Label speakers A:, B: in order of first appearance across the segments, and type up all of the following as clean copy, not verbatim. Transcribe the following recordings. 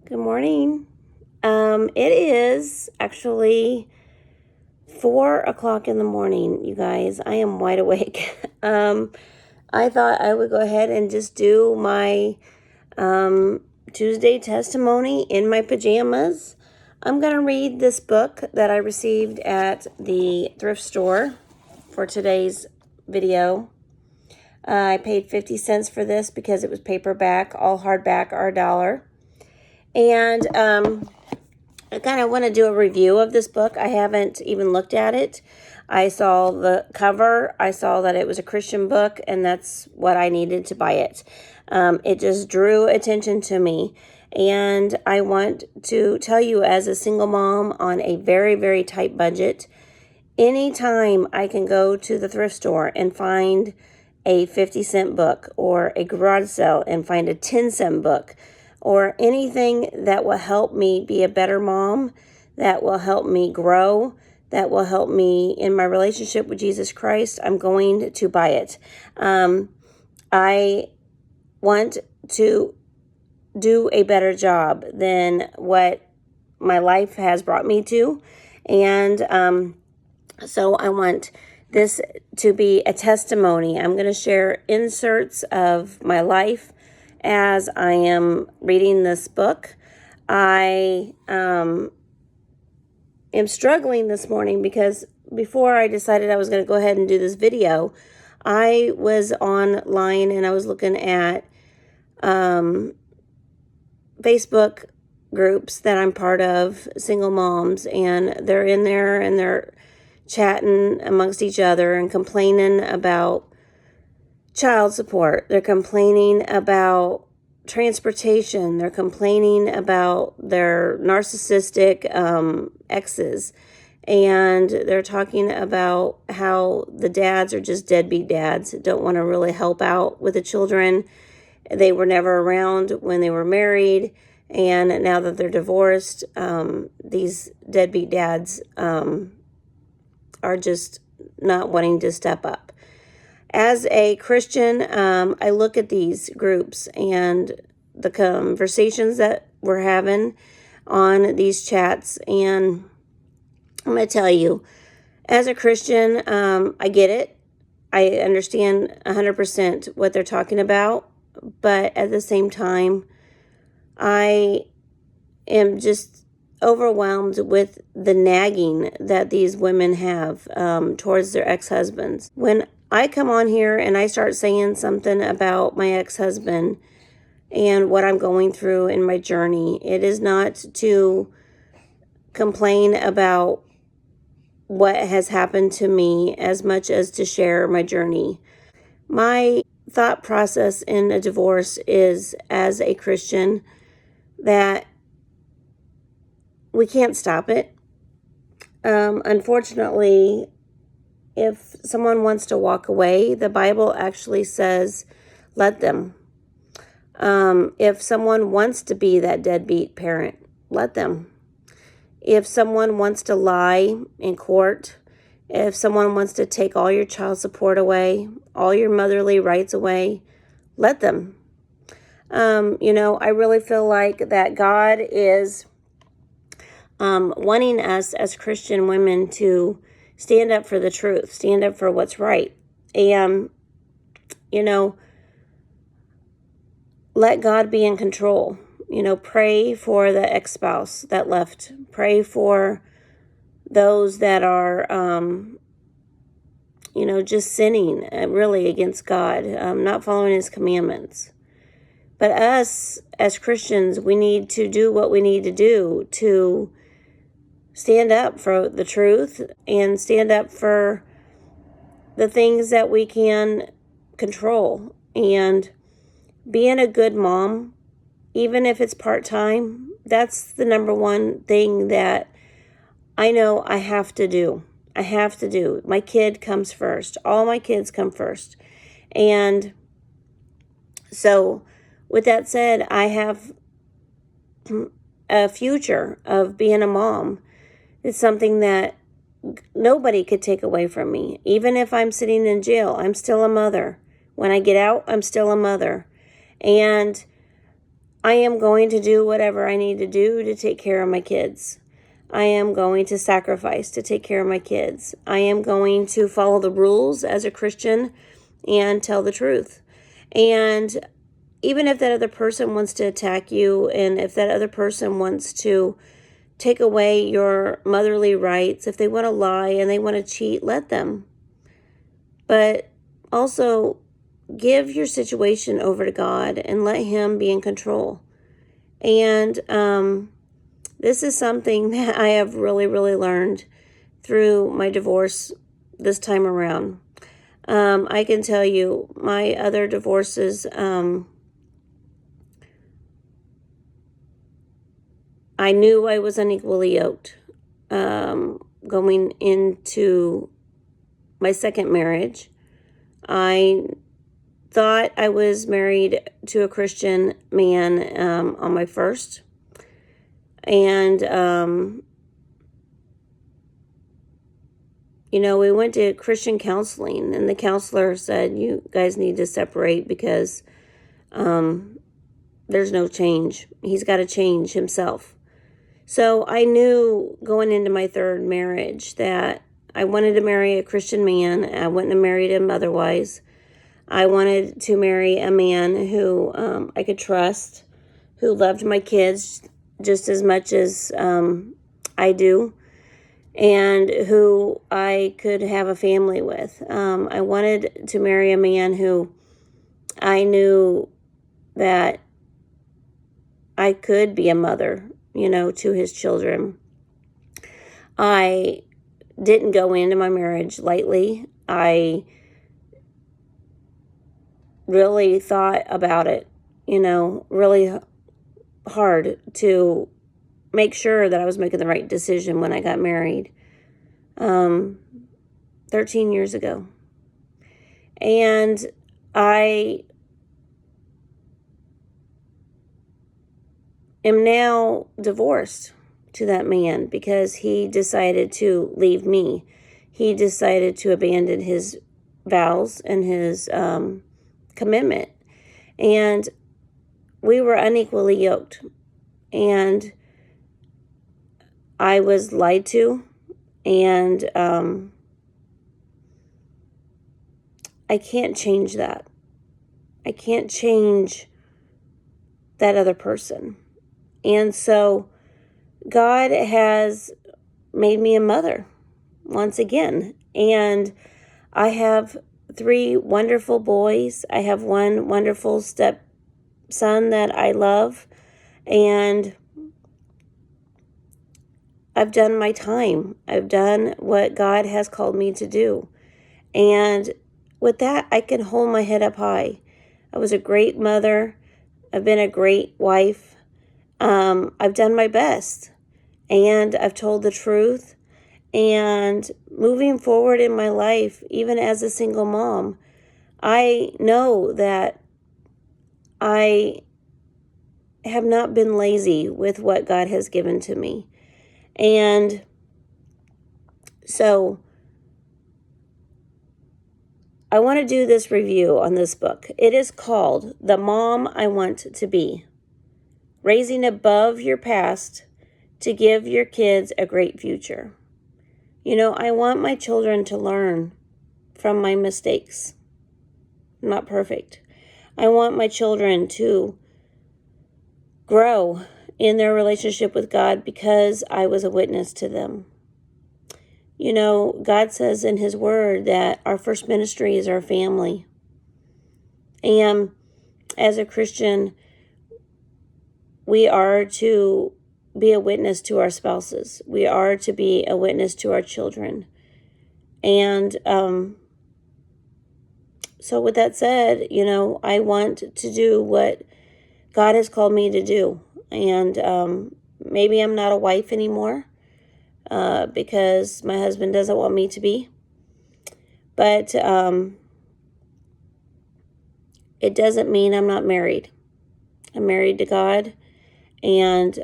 A: Good morning. It is actually 4 o'clock in the morning, you guys. I am wide awake. I thought I would go ahead and just do my Tuesday testimony in my pajamas. I'm going to read this book that I received at the thrift store for today's video. I paid 50 cents for this because it was paperback. All hardback are $1. And I kind of want to do a review of this book. I haven't even looked at it. I saw the cover. I saw that it was a Christian book, and that's what I needed to buy it. It just drew attention to me. And I want to tell you, as a single mom on a very, very tight budget, anytime I can go to the thrift store and find a 50-cent book or a garage sale and find a 10-cent book, or anything that will help me be a better mom, that will help me grow, that will help me in my relationship with Jesus Christ, I'm going to buy it. I want to do a better job than what my life has brought me to. And so I want this to be a testimony. I'm going to share inserts of my life as I am reading this book. I am struggling this morning because before I decided I was going to go ahead and do this video, I was online and I was looking at Facebook groups that I'm part of, single moms, and they're in there and they're chatting amongst each other and complaining about child support. They're complaining about transportation. They're complaining about their narcissistic exes. And they're talking about how the dads are just deadbeat dads, don't want to really help out with the children. They were never around when they were married. And now that they're divorced, these deadbeat dads are just not wanting to step up. As a Christian, I look at these groups and the conversations that we're having on these chats, and I'm going to tell you, as a Christian, I get it. I understand 100% what they're talking about, but at the same time, I am just overwhelmed with the nagging that these women have towards their ex-husbands. When I come on here and I start saying something about my ex-husband and what I'm going through in my journey, it is not to complain about what has happened to me as much as to share my journey. My thought process in a divorce is, as a Christian, that we can't stop it. Unfortunately, if someone wants to walk away, the Bible actually says, let them. If someone wants to be that deadbeat parent, let them. If someone wants to lie in court, if someone wants to take all your child support away, all your motherly rights away, let them. I really feel like that God is wanting us as Christian women to stand up for the truth, stand up for what's right. And, let God be in control. Pray for the ex-spouse that left. Pray for those that are, just sinning really against God, not following His commandments. But us as Christians, we need to do what we need to do to stand up for the truth and stand up for the things that we can control. And being a good mom, even if it's part-time, that's the number one thing that I know I have to do. I have to do. My kid comes first. All my kids come first. And so with that said, I have a future of being a mom. It's something that nobody could take away from me. Even if I'm sitting in jail, I'm still a mother. When I get out, I'm still a mother. And I am going to do whatever I need to do to take care of my kids. I am going to sacrifice to take care of my kids. I am going to follow the rules as a Christian and tell the truth. And even if that other person wants to attack you, and if that other person wants to take away your motherly rights, if they want to lie and they want to cheat, let them. But also give your situation over to God and let Him be in control. And this is something that I have really, really learned through my divorce this time around. I can tell you, my other divorces, I knew I was unequally yoked going into my second marriage. I thought I was married to a Christian man on my first. And, we went to Christian counseling, and the counselor said, you guys need to separate because there's no change. He's got to change himself. So I knew going into my third marriage that I wanted to marry a Christian man. I wouldn't have married him otherwise. I wanted to marry a man who I could trust, who loved my kids just as much as I do, and who I could have a family with. I wanted to marry a man who I knew that I could be a mother, to his children. I didn't go into my marriage lightly. I really thought about it, really hard to make sure that I was making the right decision when I got married 13 years ago. And I am now divorced to that man because he decided to leave me. He decided to abandon his vows and his commitment. And we were unequally yoked. And I was lied to. And I can't change that. I can't change that other person. And so God has made me a mother once again. And I have 3 wonderful boys. I have 1 wonderful stepson that I love. And I've done my time. I've done what God has called me to do. And with that, I can hold my head up high. I was a great mother. I've been a great wife. I've done my best, and I've told the truth. And moving forward in my life, even as a single mom, I know that I have not been lazy with what God has given to me. And so I want to do this review on this book. It is called The Mom I Want to Be: Raising Above Your Past to Give Your Kids a Great Future. I want my children to learn from my mistakes. I'm not perfect. I want my children to grow in their relationship with God because I was a witness to them. God says in His Word that our first ministry is our family. And as a Christian, we are to be a witness to our spouses. We are to be a witness to our children. And so with that said, I want to do what God has called me to do. And maybe I'm not a wife anymore because my husband doesn't want me to be. But it doesn't mean I'm not married. I'm married to God. And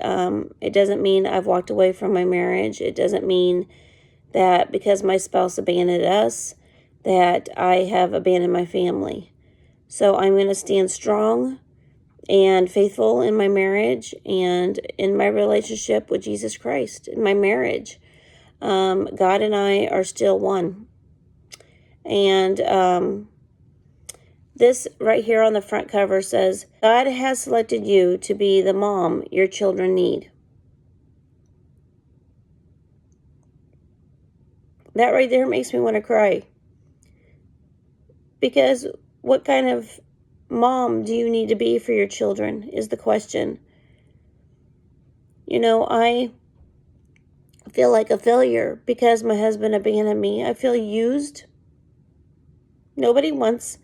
A: it doesn't mean I've walked away from my marriage. It doesn't mean that because my spouse abandoned us, that I have abandoned my family. So I'm going to stand strong and faithful in my marriage and in my relationship with Jesus Christ. In my marriage, God and I are still one. And this right here on the front cover says, God has selected you to be the mom your children need. That right there makes me want to cry. Because what kind of mom do you need to be for your children is the question. You know, I feel like a failure because my husband abandoned me. I feel used. Nobody wants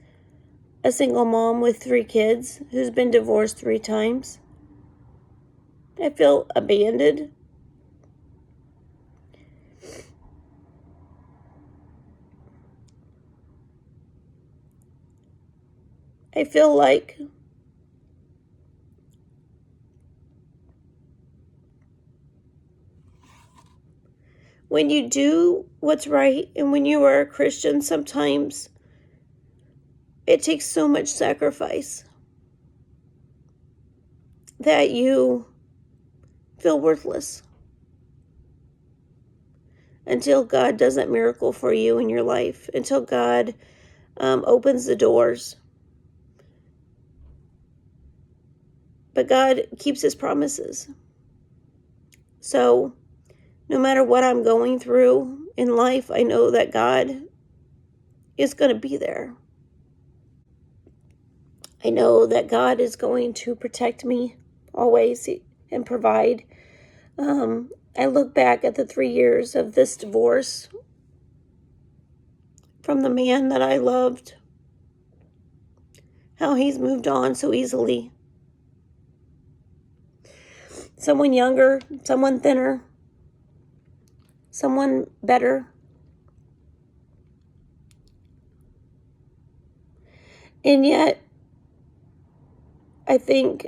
A: a single mom with 3 kids who's been divorced 3 times. I feel abandoned. I feel like when you do what's right and when you are a Christian, sometimes it takes so much sacrifice that you feel worthless until God does that miracle for you in your life, until God opens the doors. But God keeps his promises. So no matter what I'm going through in life, I know that God is going to be there. I know that God is going to protect me always and provide. I look back at the 3 years of this divorce from the man that I loved, how he's moved on so easily. Someone younger, someone thinner, someone better. And yet, I think,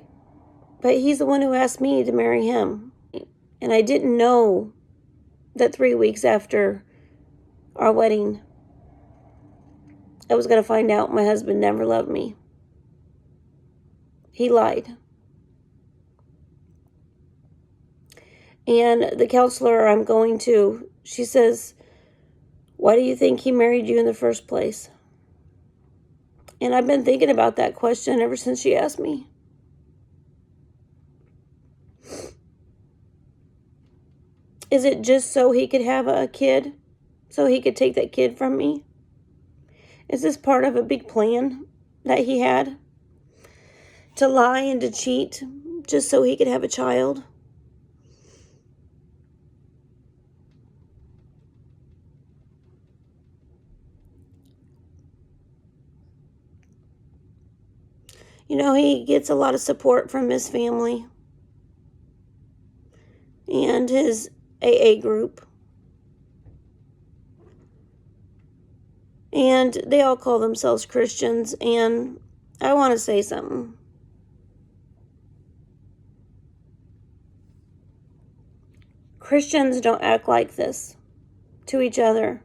A: but he's the one who asked me to marry him. And I didn't know that 3 weeks after our wedding, I was going to find out my husband never loved me. He lied. And the counselor I'm going to, she says, why do you think he married you in the first place? And I've been thinking about that question ever since she asked me. Is it just so he could have a kid? So he could take that kid from me? Is this part of a big plan that he had? To lie and to cheat just so he could have a child? You know, he gets a lot of support from his family and his AA group. And they all call themselves Christians, and I want to say something. Christians don't act like this to each other.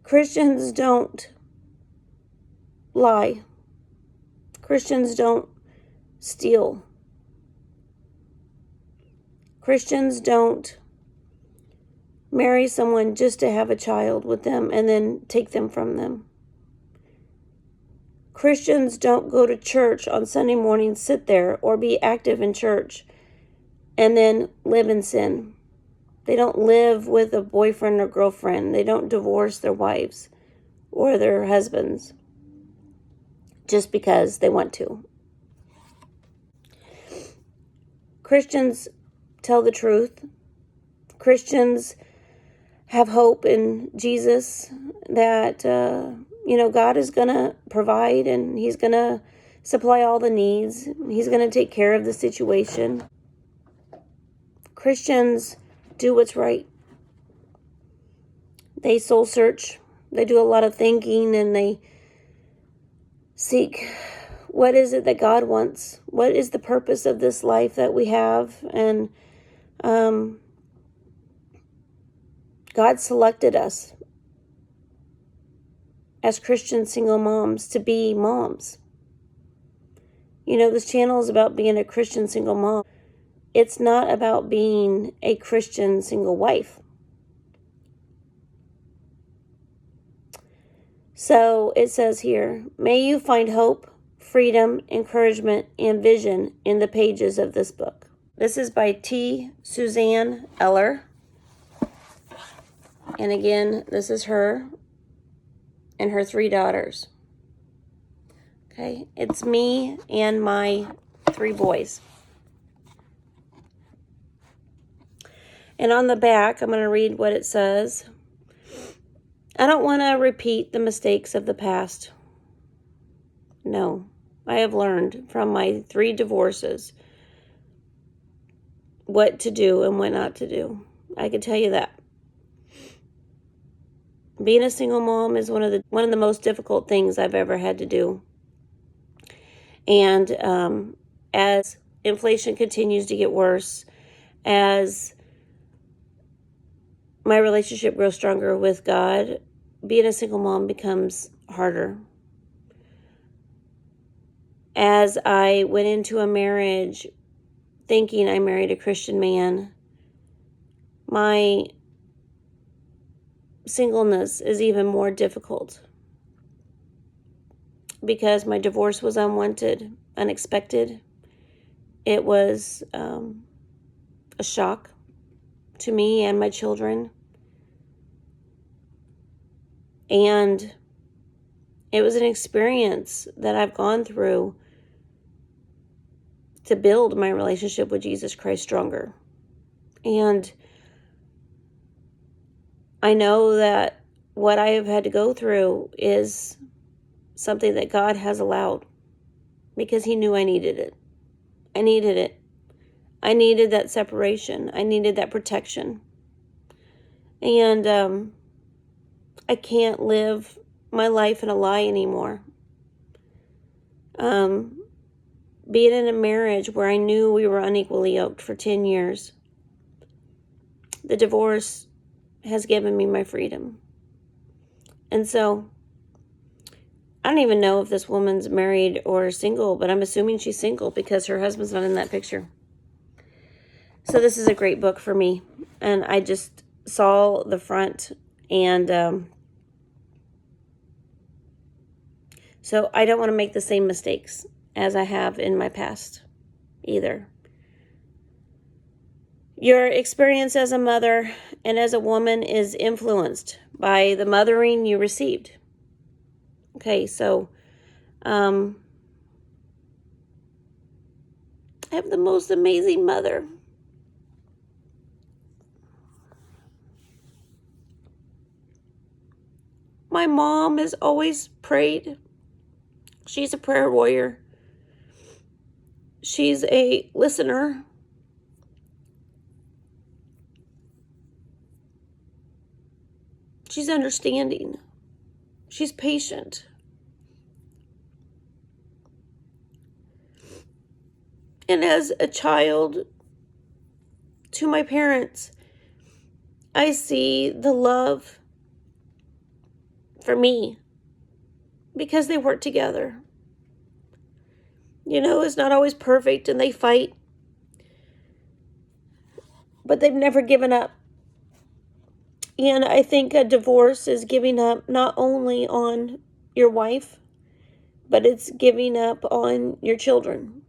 A: Christians don't lie. Christians don't steal. Christians don't marry someone just to have a child with them and then take them from them. Christians don't go to church on Sunday morning, sit there, or be active in church and then live in sin. They don't live with a boyfriend or girlfriend. They don't divorce their wives or their husbands just because they want to. Christians tell the truth. Christians have hope in Jesus that, God is going to provide and he's going to supply all the needs. He's going to take care of the situation. Christians do what's right. They soul search. They do a lot of thinking and they seek what is it that God wants? What is the purpose of this life that we have? And God selected us as Christian single moms to be moms. This channel is about being a Christian single mom. It's not about being a Christian single wife. So it says here, may you find hope, freedom, encouragement, and vision in the pages of this book. This is by T. Suzanne Eller. And again, this is her and her 3 daughters. Okay, it's me and my 3 boys. And on the back, I'm going to read what it says. I don't want to repeat the mistakes of the past. No, I have learned from my 3 divorces what to do and what not to do. I can tell you that. Being a single mom is one of the most difficult things I've ever had to do. And as inflation continues to get worse, as my relationship grows stronger with God, being a single mom becomes harder. As I went into a marriage thinking I married a Christian man, my singleness is even more difficult because my divorce was unwanted, unexpected. It was a shock to me and my children. And it was an experience that I've gone through to build my relationship with Jesus Christ stronger. And I know that what I have had to go through is something that God has allowed because He knew I needed it. I needed it. I needed that separation. I needed that protection. And I can't live my life in a lie anymore. Being in a marriage where I knew we were unequally yoked for 10 years, the divorce has given me my freedom. And so, I don't even know if this woman's married or single, but I'm assuming she's single because her husband's not in that picture. So this is a great book for me. And I just saw the front, and so I don't want to make the same mistakes as I have in my past either. Your experience as a mother and as a woman is influenced by the mothering you received. Okay, so I have the most amazing mother. My mom has always prayed. She's a prayer warrior. She's a listener. She's understanding. She's patient. And as a child to my parents, I see the love for me because they work together. It's not always perfect and they fight, but they've never given up. And I think a divorce is giving up not only on your wife, but it's giving up on your children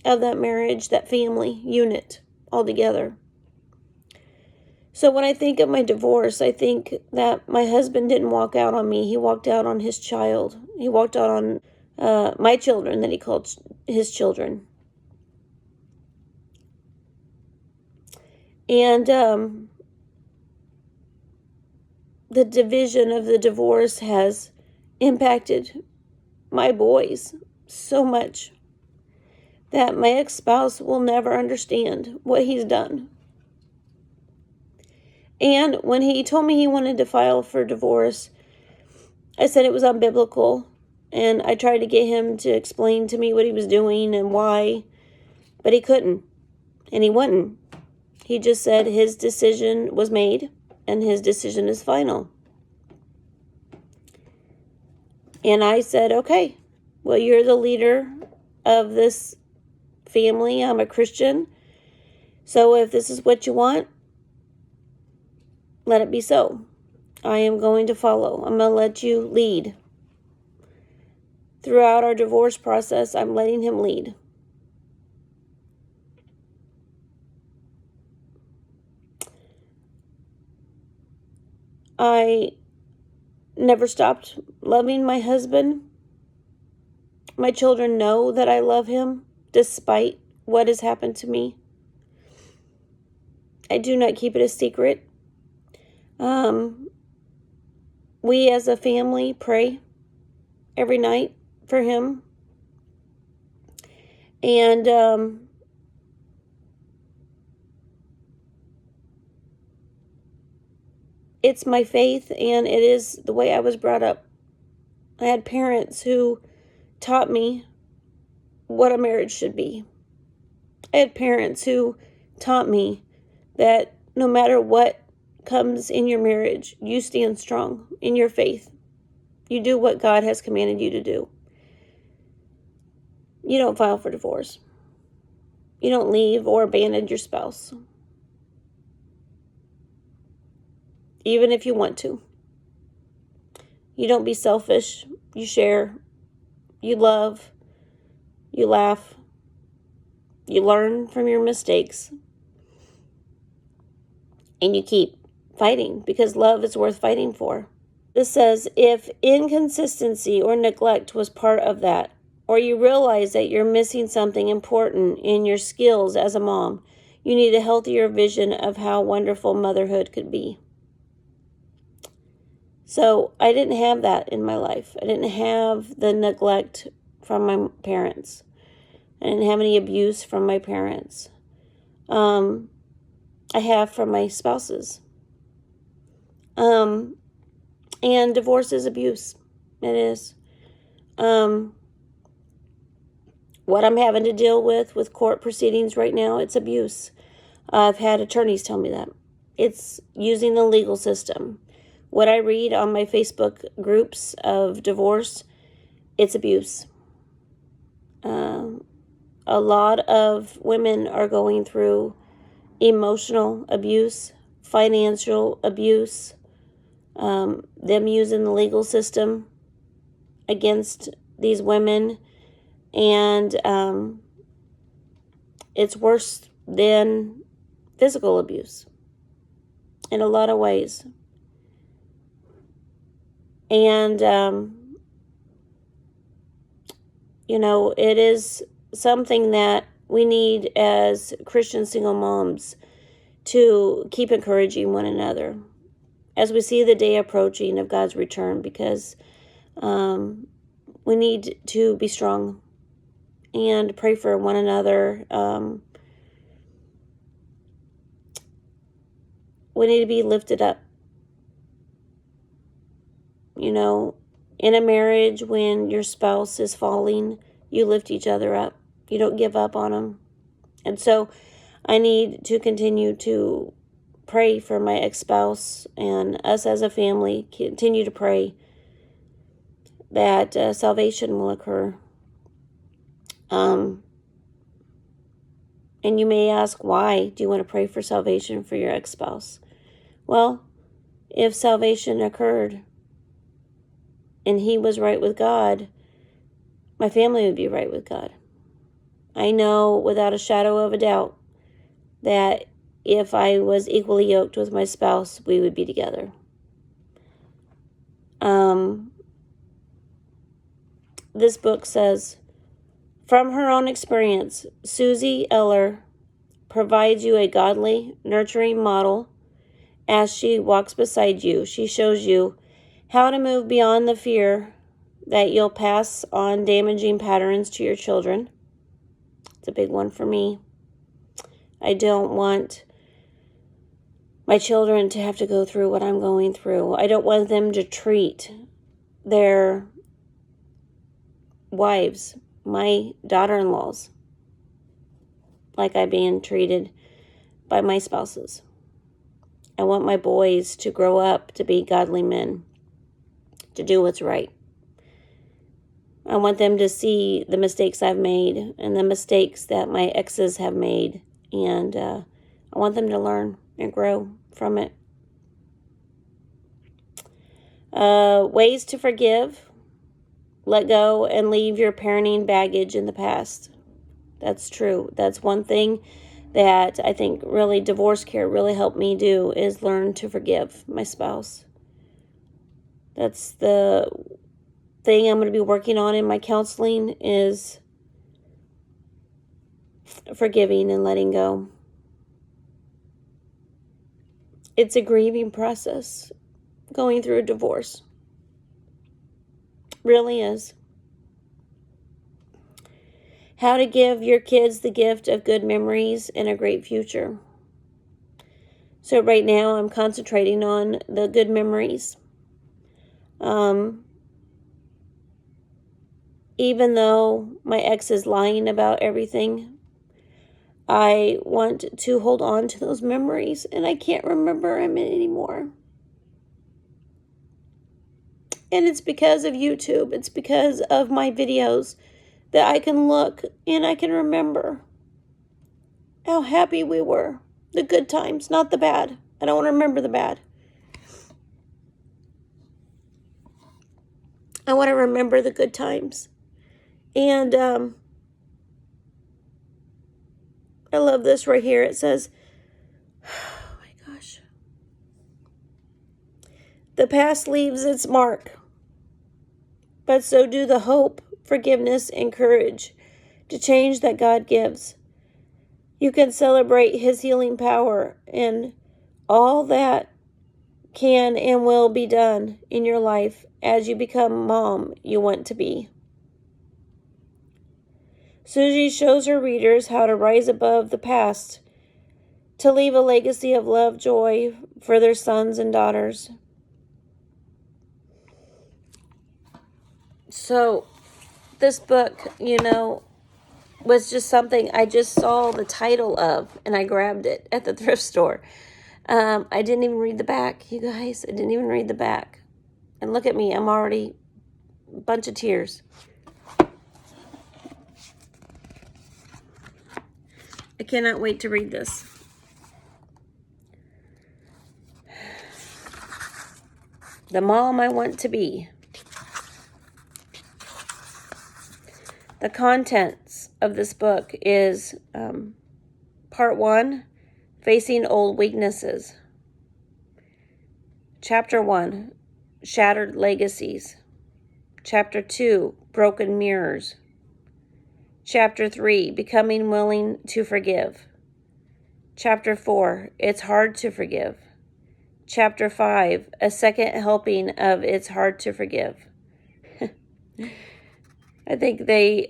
A: of that marriage, that family unit altogether. So when I think of my divorce, I think that my husband didn't walk out on me. He walked out on his child. He walked out on my children that he called his children. And the division of the divorce has impacted my boys so much that my ex-spouse will never understand what he's done. And when he told me he wanted to file for divorce, I said it was unbiblical. And I tried to get him to explain to me what he was doing and why, but he couldn't. And he wouldn't. He just said his decision was made and his decision is final. And I said, okay, well, you're the leader of this family. I'm a Christian. So if this is what you want, let it be so. I am going to follow. I'm going to let you lead. Throughout our divorce process, I'm letting him lead. I never stopped loving my husband. My children know that I love him despite what has happened to me. I do not keep it a secret. We as a family pray every night for him. And it's my faith, and it is the way I was brought up. I had parents who taught me what a marriage should be. I had parents who taught me that no matter what comes in your marriage, you stand strong in your faith. You do what God has commanded you to do. You don't file for divorce. You don't leave or abandon your spouse, even if you want to. You don't be selfish. You share. You love. You laugh. You learn from your mistakes. And you keep fighting, because love is worth fighting for. This says, if inconsistency or neglect was part of that, or you realize that you're missing something important in your skills as a mom, you need a healthier vision of how wonderful motherhood could be. So I didn't have that in my life. I didn't have the neglect from my parents. I didn't have any abuse from my parents. I have from my spouses. And divorce is abuse. It is. What I'm having to deal with court proceedings right now, it's abuse. I've had attorneys tell me that. It's using the legal system. What I read on my Facebook groups of divorce, it's abuse. A lot of women are going through emotional abuse, financial abuse, them using the legal system against these women, and it's worse than physical abuse in a lot of ways. And it is something that we need as Christian single moms to keep encouraging one another as we see the day approaching of God's return, because we need to be strong and pray for one another. We need to be lifted up. In a marriage, when your spouse is falling, you lift each other up. You don't give up on them. And so I need to continue to pray for my ex-spouse, and us as a family continue to pray that salvation will occur. And you may ask, why do you want to pray for salvation for your ex-spouse? Well, if salvation occurred and he was right with God, my family would be right with God. I know without a shadow of a doubt that if I was equally yoked with my spouse, we would be together. This book says, from her own experience, Susie Eller provides you a godly, nurturing model. As she walks beside you, she shows you how to move beyond the fear that you'll pass on damaging patterns to your children. It's a big one for me. I don't want my children to have to go through what I'm going through. I don't want them to treat their wives, my daughter-in-laws, like I'm being treated by my spouses. I want my boys to grow up to be godly men, to do what's right. I want them to see the mistakes I've made and the mistakes that my exes have made. And I want them to learn and grow from it. Ways to forgive. Let go and leave your parenting baggage in the past. That's true. That's one thing that I think really divorce care really helped me do, is learn to forgive my spouse. That's the thing I'm going to be working on in my counseling, is forgiving and letting go. It's a grieving process going through a divorce. Really is. How to give your kids the gift of good memories and a great future. So right now I'm concentrating on the good memories. Even though my ex is lying about everything, I want to hold on to those memories, and I can't remember him anymore. And it's because of YouTube. It's because of my videos that I can look and I can remember how happy we were. The good times, not the bad. I don't want to remember the bad. I want to remember the good times. And I love this right here. It says, oh my gosh. The past leaves its mark, but so do the hope, forgiveness, and courage to change that God gives. You can celebrate His healing power and all that can and will be done in your life as you become mom you want to be. Susie shows her readers how to rise above the past, to leave a legacy of love, joy for their sons and daughters. So this book, was just something I just saw the title of, and I grabbed it at the thrift store. I didn't even read the back, you guys. I didn't even read the back. And look at me, I'm already a bunch of tears. I cannot wait to read this. The mom I want to be. The contents of this book is Part 1, Facing Old Weaknesses. Chapter 1, Shattered Legacies. Chapter 2, Broken Mirrors. Chapter 3, Becoming Willing to Forgive. Chapter 4, It's Hard to Forgive. Chapter 5, A Second Helping of It's Hard to Forgive. I think they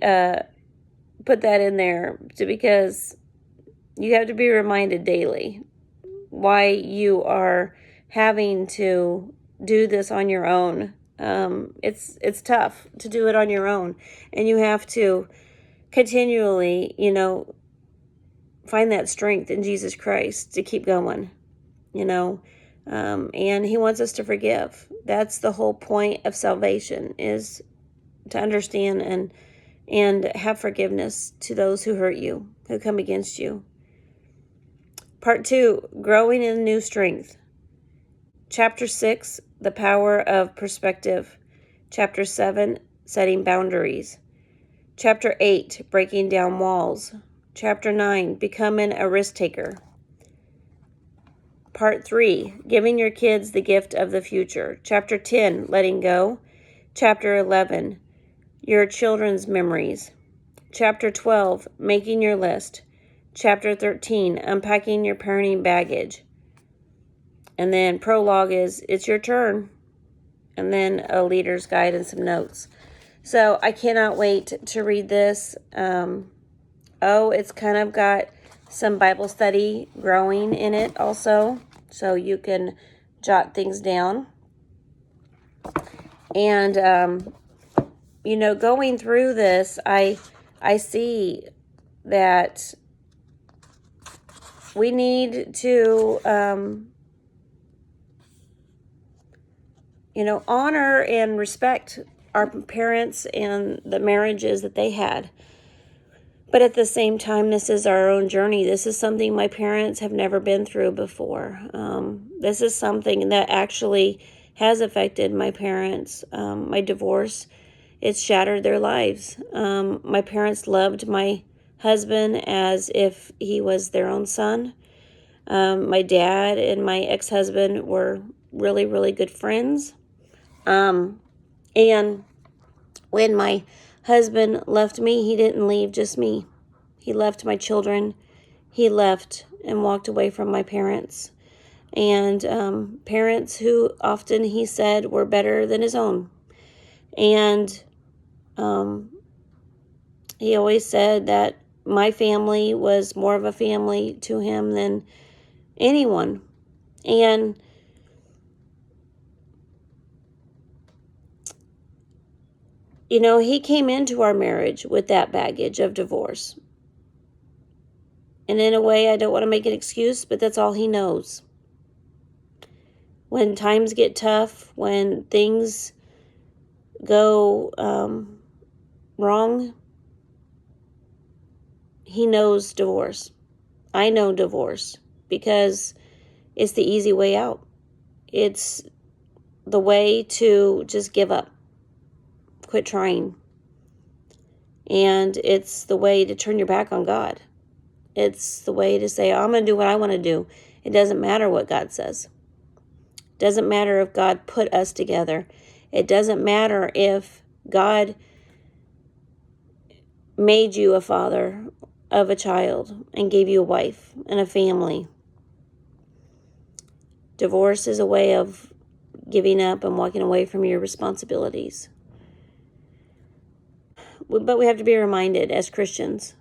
A: put that in there because you have to be reminded daily why you are having to do this on your own. It's tough to do it on your own, and you have to continually, find that strength in Jesus Christ to keep going, and He wants us to forgive. That's the whole point of salvation, is to understand and have forgiveness to those who hurt you, who come against you. Part 2, Growing in New Strength. Chapter 6, The Power of Perspective. Chapter 7, Setting Boundaries. Chapter 8, Breaking Down Walls. Chapter 9, Becoming a Risk Taker. Part 3, Giving Your Kids the Gift of the Future. Chapter 10, Letting Go. Chapter 11, Your Children's Memories. Chapter 12, Making Your List. Chapter 13, Unpacking Your Parenting Baggage. And then prologue is, It's Your Turn. And then a leader's guide and some notes. So I cannot wait to read this. It's kind of got some Bible study growing in it also. So you can jot things down. And, going through this, I see that we need to, honor and respect our parents and the marriages that they had. But at the same time, this is our own journey. This is something my parents have never been through before. This is something that actually has affected my parents. My divorce, it's shattered their lives. My parents loved my husband as if he was their own son. My dad and my ex-husband were really, really good friends. And when my husband left me, he didn't leave just me. He left my children. He left and walked away from my parents. And parents who often, he said, were better than his own. And he always said that my family was more of a family to him than anyone. And you know, he came into our marriage with that baggage of divorce. And in a way, I don't want to make an excuse, but that's all he knows. When times get tough, when things go wrong, he knows divorce. I know divorce because it's the easy way out. It's the way to just give up, quit trying. And it's the way to turn your back on God. It's the way to say, I'm going to do what I want to do. It doesn't matter what God says. It doesn't matter if God put us together. It doesn't matter if God made you a father of a child and gave you a wife and a family. Divorce is a way of giving up and walking away from your responsibilities. But we have to be reminded as Christians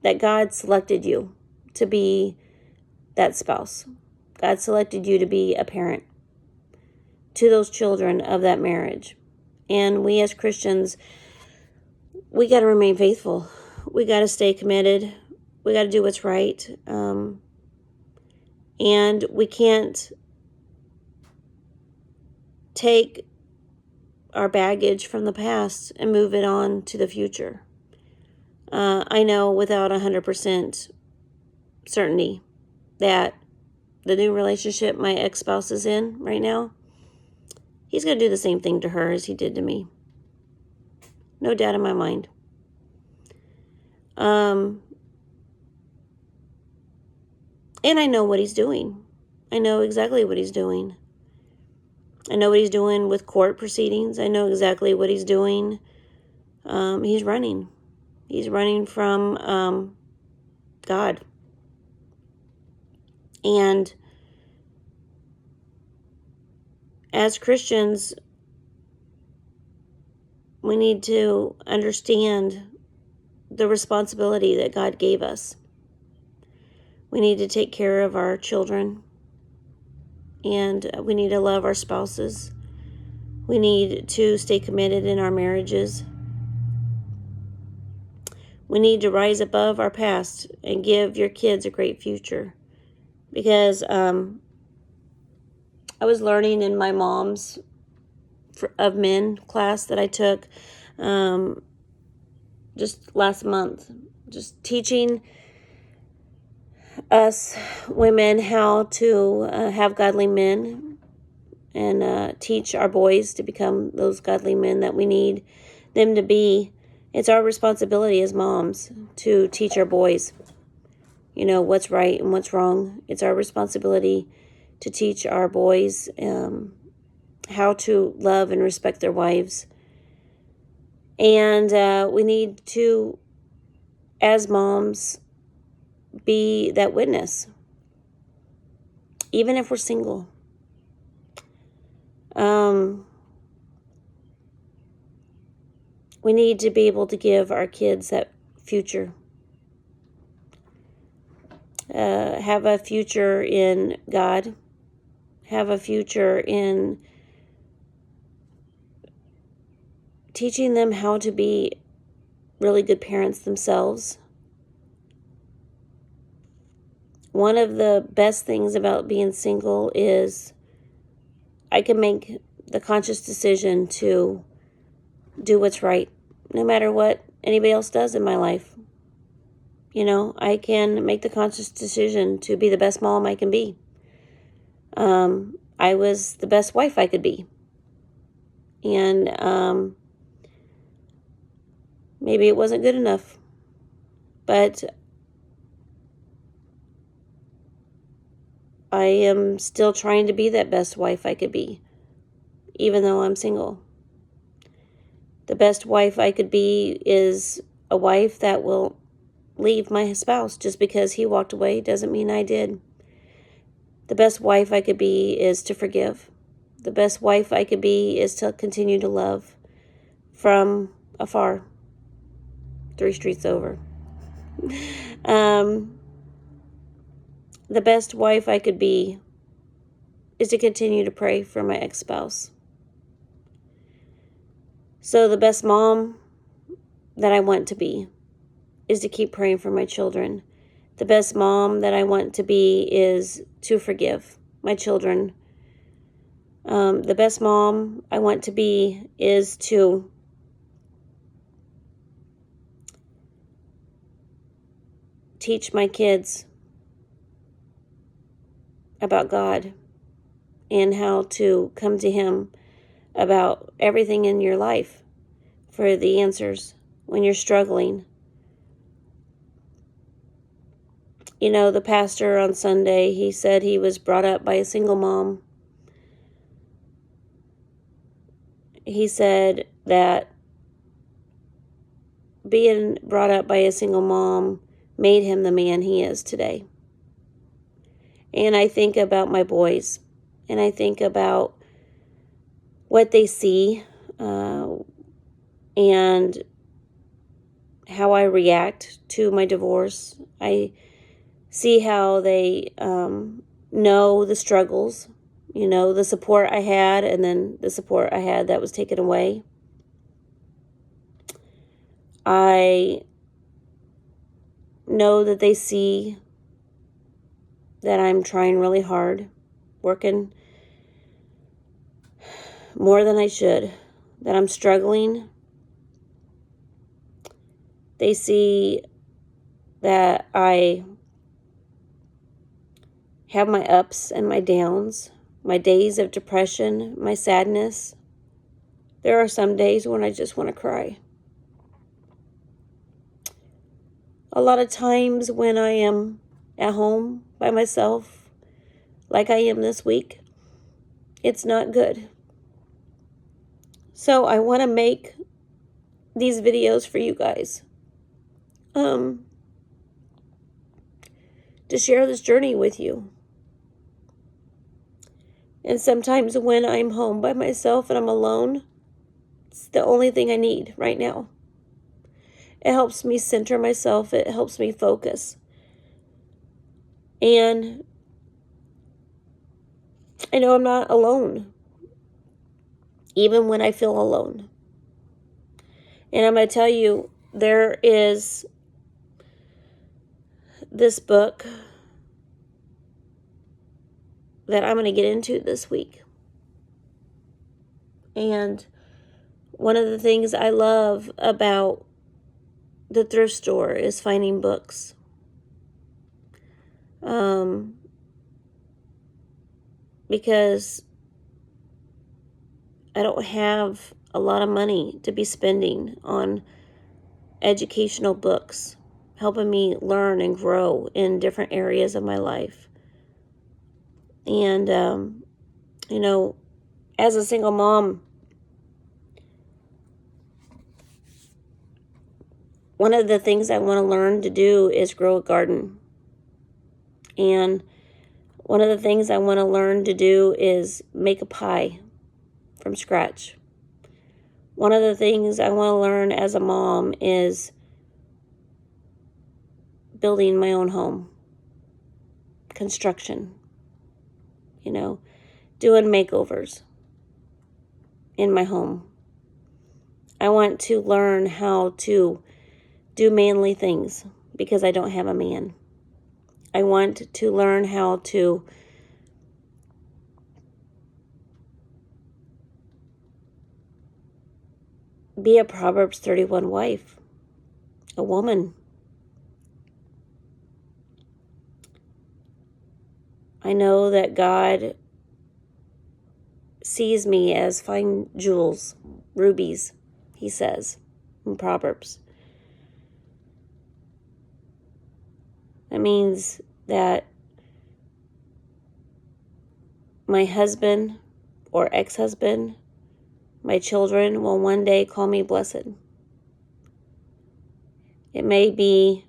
A: that God selected you to be that spouse. God selected you to be a parent to those children of that marriage. And we as Christians, we got to remain faithful. We got to stay committed. We got to do what's right. And we can't take our baggage from the past and move it on to the future. I know without 100% certainty that the new relationship my ex-spouse is in right now, he's going to do the same thing to her as he did to me. No doubt in my mind. And I know what he's doing. I know exactly what he's doing. I know what he's doing with court proceedings. I know exactly what he's doing. He's running. He's running from God. And as Christians, we need to understand the responsibility that God gave us. We need to take care of our children. And we need to love our spouses. We need to stay committed in our marriages. We need to rise above our past and give your kids a great future. Because I was learning in my Moms of Men class that I took just last month. Just teaching us women how to have godly men and teach our boys to become those godly men that we need them to be. It's our responsibility as moms to teach our boys, you know, what's right and what's wrong. It's our responsibility to teach our boys how to love and respect their wives. And we need to, as moms, be that witness, even if we're single. We need to be able to give our kids that future. Have a future in God. Have a future in teaching them how to be really good parents themselves. One of the best things about being single is I can make the conscious decision to do what's right, no matter what anybody else does in my life. I can make the conscious decision to be the best mom I can be. I was the best wife I could be. And maybe it wasn't good enough. But I am still trying to be that best wife I could be, even though I'm single. The best wife I could be is a wife that will leave my spouse. Just because he walked away doesn't mean I did. The best wife I could be is to forgive. The best wife I could be is to continue to love from afar, 3 streets over. The best wife I could be is to continue to pray for my ex-spouse. So the best mom that I want to be is to keep praying for my children. The best mom that I want to be is to forgive my children. The best mom I want to be is to teach my kids about God and how to come to Him about everything in your life for the answers when you're struggling. The pastor on Sunday, he said he was brought up by a single mom. He said that being brought up by a single mom made him the man he is today. And I think about my boys, and I think about what they see and how I react to my divorce. I see how they know the struggles, the support I had, and then the support I had that was taken away. I know that they see that I'm trying really hard, working more than I should, that I'm struggling. They see that I have my ups and my downs, my days of depression, my sadness. There are some days when I just want to cry. A lot of times when I am at home by myself, like I am this week, it's not good. So I want to make these videos for you guys. To share this journey with you. And sometimes when I'm home by myself and I'm alone, it's the only thing I need right now. It helps me center myself. It helps me focus. And I know I'm not alone, even when I feel alone. And I'm going to tell you, there is this book that I'm going to get into this week. And one of the things I love about the thrift store is finding books. Because I don't have a lot of money to be spending on educational books, helping me learn and grow in different areas of my life. And, as a single mom, one of the things I want to learn to do is grow a garden. And one of the things I want to learn to do is make a pie from scratch. One of the things I want to learn as a mom is building my own home, construction, doing makeovers in my home. I want to learn how to do manly things because I don't have a man. I want to learn how to be a Proverbs 31 wife, a woman. I know that God sees me as fine jewels, rubies, he says in Proverbs. That means that my husband or ex-husband, my children will one day call me blessed. It may be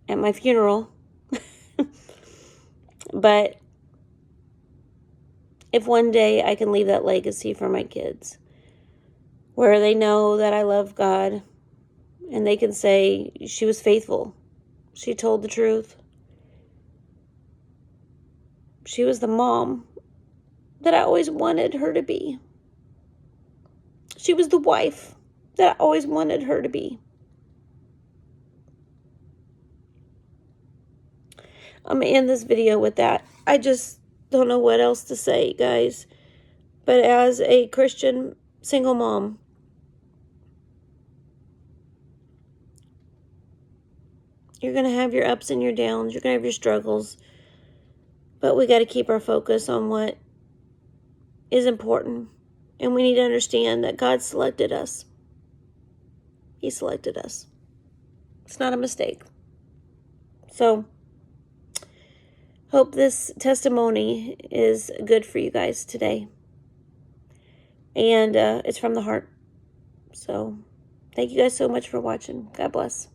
A: at my funeral, but if one day I can leave that legacy for my kids, where they know that I love God, and they can say, she was faithful. She told the truth. She was the mom that I always wanted her to be. She was the wife that I always wanted her to be. I'm going to end this video with that. I just don't know what else to say, guys. But as a Christian single mom, you're going to have your ups and your downs. You're going to have your struggles. But we got to keep our focus on what is important. And we need to understand that God selected us. He selected us. It's not a mistake. So, hope this testimony is good for you guys today. And it's from the heart. So, thank you guys so much for watching. God bless.